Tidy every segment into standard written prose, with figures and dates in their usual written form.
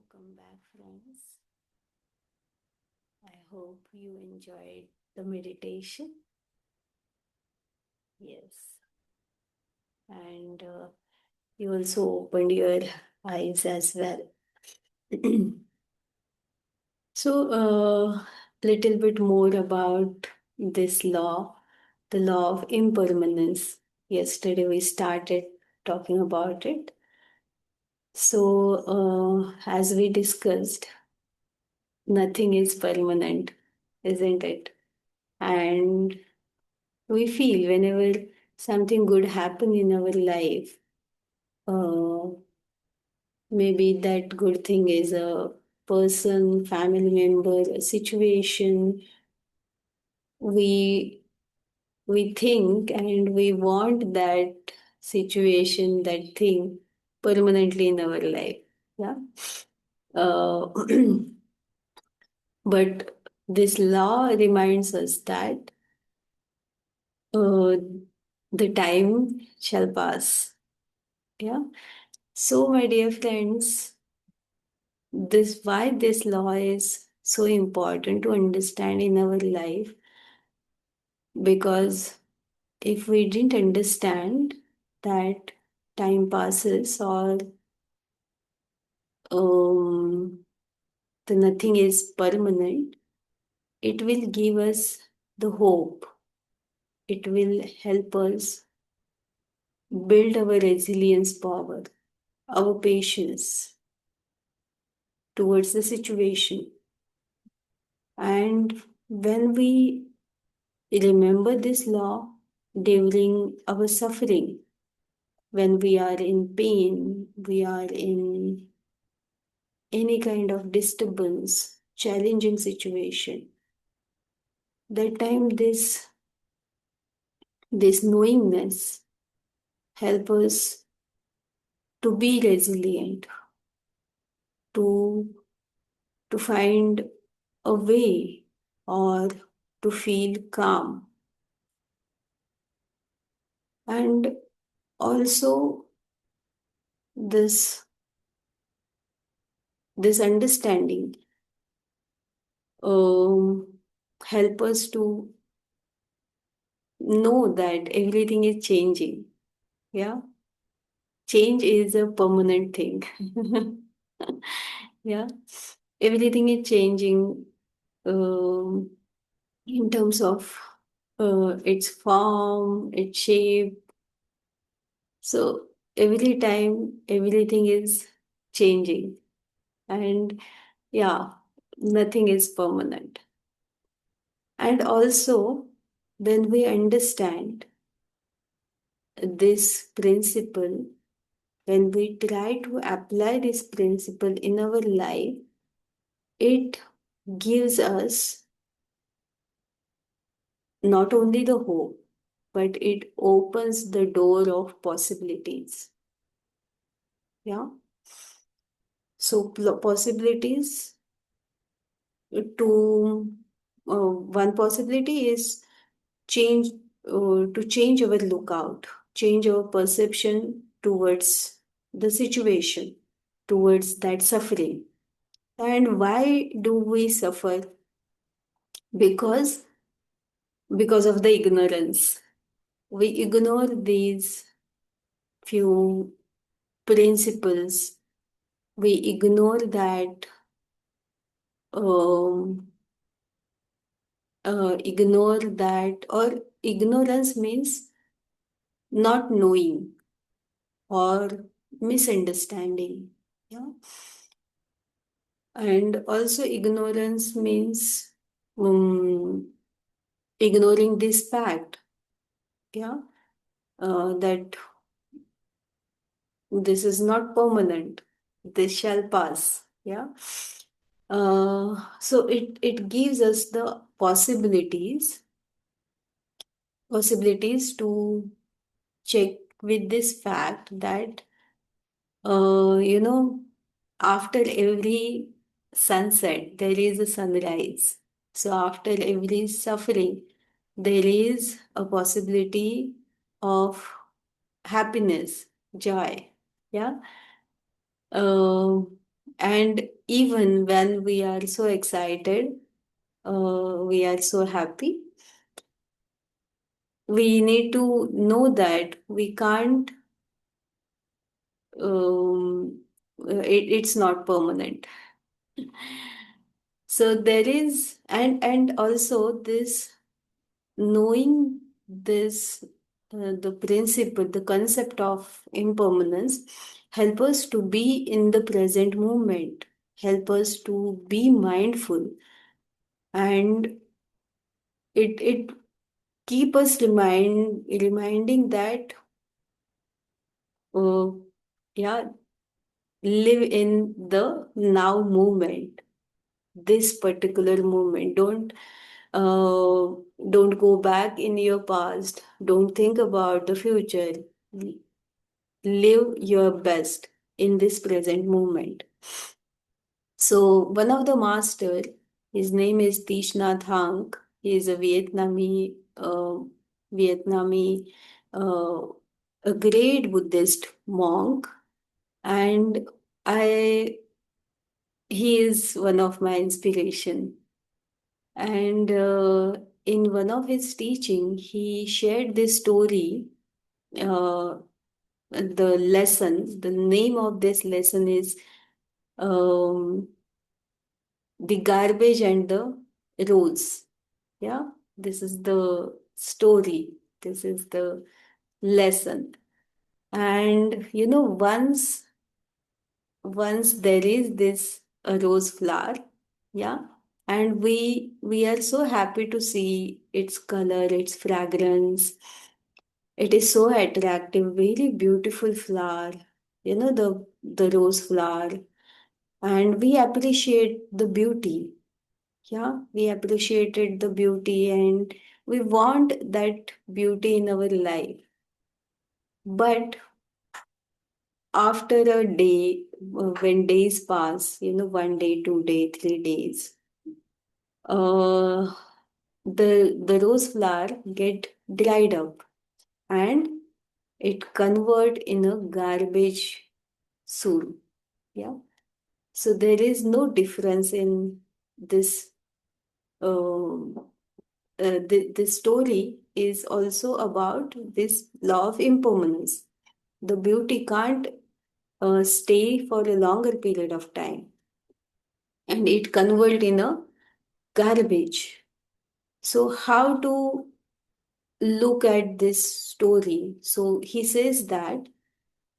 Welcome back, friends. I hope you enjoyed the meditation. Yes. And you also opened your eyes as well. So, little bit more about this law, the law of impermanence. Yesterday we started talking about it. So, as we discussed, nothing is permanent, isn't it? And we feel whenever something good happen in our life, uh, maybe that good thing is a person, family member, a situation, we we think and we want that situation, that thing permanently in our life. Yeah. Uh, but this law reminds us that uh, the time shall pass. Yeah. So, my dear friends, this why this law is so important to understand in our life, because if we didn't understand that time passes or um, the nothing is permanent, it will give us the hope. It will help us build our resilience power, our patience towards the situation. And when we remember this law during our suffering, when we are in pain, we are in any kind of disturbance, challenging situation. That time this knowingness help us to be resilient, to to find a way or to feel calm. And also this understanding um, help us to know that everything is changing. Yeah, change is a permanent thing. Yeah, everything is changing um, in terms of its form, its shape. So every time, everything is changing, and yeah, nothing is permanent. And also, when we understand this principle, when we try to apply this principle in our life, it gives us not only the hope, but it opens the door of possibilities. Yeah. So, possibilities to one possibility is change to change our lookout, change our perception towards the situation, towards that suffering. And why do we suffer? Because of the ignorance. We ignore these few principles. We ignore that um, or ignorance means not knowing or misunderstanding. Yeah. And also ignorance means um, ignoring this fact. Yeah. That this is not permanent. This shall pass. Yeah. So it gives us the possibilities to check with this fact that you know, after every sunset there is a sunrise. So after every suffering there is a possibility of happiness, joy. Yeah. And even when we are so excited, we are so happy, we need to know that we can't, it's not permanent. So there is, and also this knowing this, the principle, the concept of impermanence, help us to be in the present moment, help us to be mindful, and it keep us reminding that, uh, yeah, live in the now moment, this particular moment. Uh, don't go back in your past. Don't think about the future. Live your best in this present moment. So one of the master, his name is Thich Nhat Hanh. He is a Vietnamese, uh, a great Buddhist monk, and I he is one of my inspiration. And in one of his teaching, he shared this story. Uh, the lesson, the name of this lesson is, um, the garbage and the rose. Yeah, this is the story. This is the lesson. And once there is this a rose flower, yeah, and we are so happy to see its color, its fragrance. It is so attractive, very beautiful flower. The rose flower, and we appreciate the beauty. Yeah, we appreciated the beauty, and we want that beauty in our life. But after a day, when days pass, 1 day, 2 day, 3 days, uh, the rose flower get dried up, and it convert in a garbage soon. Yeah. So there is no difference in this. Uh, the story is also about this law of impermanence. The beauty can't stay for a longer period of time, and it convert in a garbage. So how to look at this story? So he says that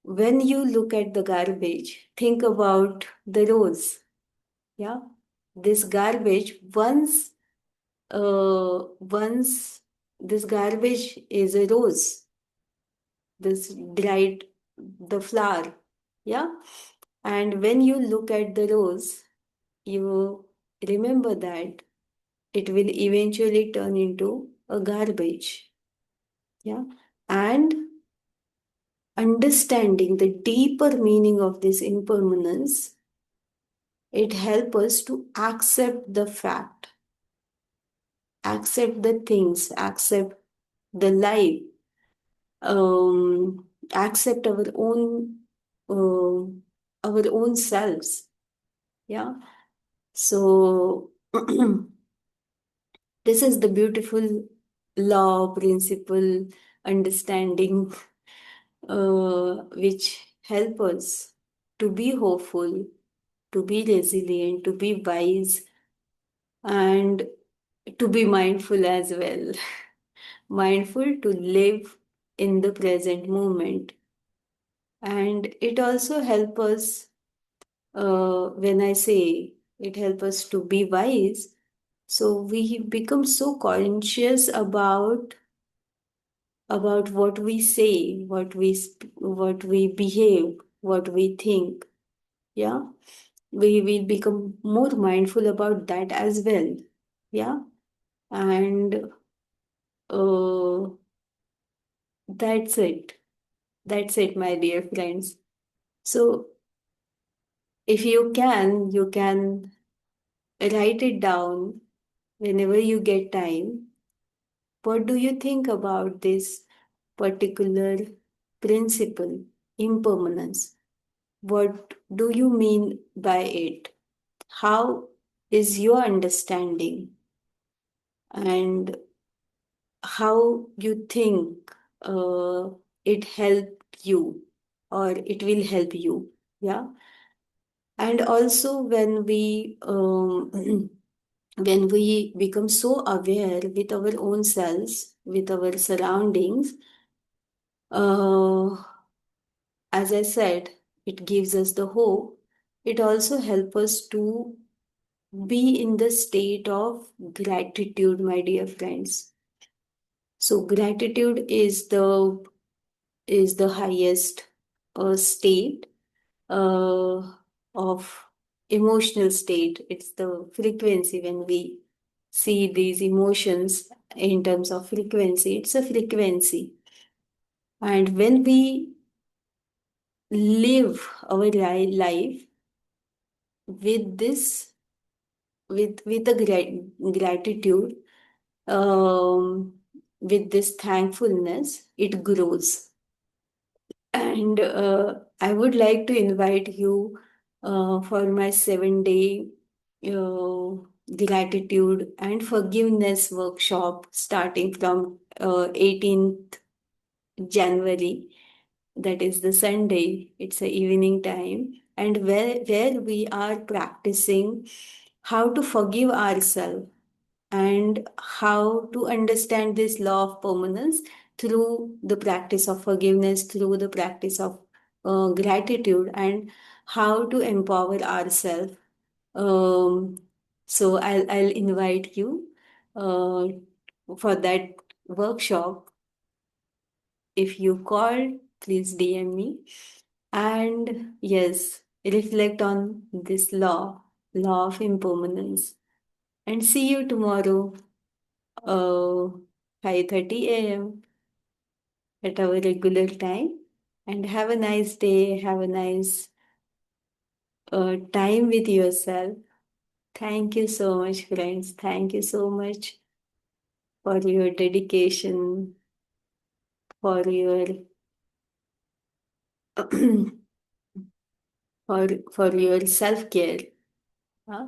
when you look at the garbage, think about the rose. Yeah, this garbage, once this garbage is a rose, this dried the flower. Yeah, and when you look at the rose, you remember that it will eventually turn into a garbage. Yeah, and understanding the deeper meaning of this impermanence, it helps us to accept the fact, accept the things, accept the life, accept uh, our own selves. Yeah. So this is the beautiful law, principle, understanding, which help us to be hopeful, to be resilient, to be wise, and to be mindful as well. Mindful to live in the present moment. And it also help us, when I say it help us to be wise, so we become so conscious about what we say, what we behave, what we think. Yeah, we will become more mindful about that as well. Yeah, and uh, that's it. That's it, my dear friends. So if you can write it down whenever you get time. What do you think about this particular principle, impermanence? What do you mean by it? How is your understanding? And how you think it help you or it will help you. Yeah. And also when we become so aware with our own selves, with our surroundings, uh, as I said, it gives us the hope. It also helps us to be in the state of gratitude, my dear friends. So gratitude is the highest state uh, of emotional state. It's the frequency when we see these emotions in terms of frequency. It's a frequency. And when we live our life with this, with a gratitude, um, with this thankfulness, it grows. And I would like to invite you for my 7 day uh, gratitude and forgiveness workshop starting from 18th January. That is the Sunday. It's a evening time. And where we are practicing how to forgive ourselves and how to understand this law of permanence through the practice of forgiveness, through the practice of gratitude, and how to empower ourselves. Um, so I'll invite you uh, for that workshop. If you call, please DM me. And yes, reflect on this law of impermanence. And see you tomorrow. 5:30 a.m. at our regular time. And have a nice day. Have a nice time with yourself. Thank you so much, friends. Thank you so much for your dedication, for your for your self care. Huh?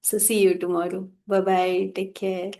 So see you tomorrow. Bye bye. Take care.